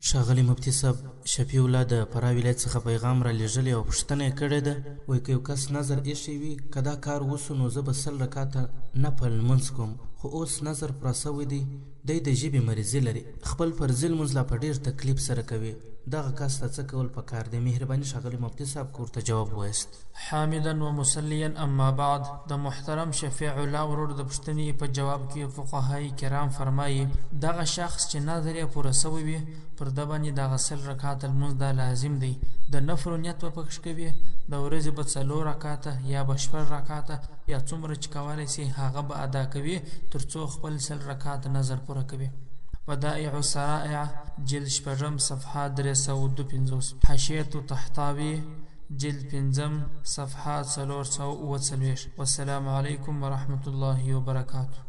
ښاغلي مفتي صاحب، شفیع الله د فراه ولایت څخه پیغام را لېږلی او پوښتنه یې کړې ده. وایي که یو کس نظر ایښی وي که دا کار وسو نو زه به 100 رکعته نفل لمونځ کوم، خو اوس نظر پوره سوی دی، دی د ژبې مریضي لري، خپل فرضي لمونځ لا په ډېر تکلیف سره کوي، دغه کس ته څه کول پکار دی؟ مهرباني ښاغلي مفتي صاحب که ورته جواب ووایاست. حامدا و مسلیا اما بعد. د محترم شفیع الله ورور د پوښتنې په جواب کې فقهای کرام فرمایي دغه شخص چې نظر یې پوره سوی وي پر ده باندې دغه 100 رکعاته لمونځ دا لازم دی. د نفلو نیت به پکښ کوي، د ورځې به 4 رکعاته یا به 6 رکعاته یا څومره چې کولی سي هغه به ادا کوي تر څو خپل 100 رکعاته نظر پوره کوي. بدائع السرائع جلد 6 صفحه 352، حاشیة طحطاوي جلد 5 صفحه 440. والسلام علیکم ورحمة الله وبرکاته.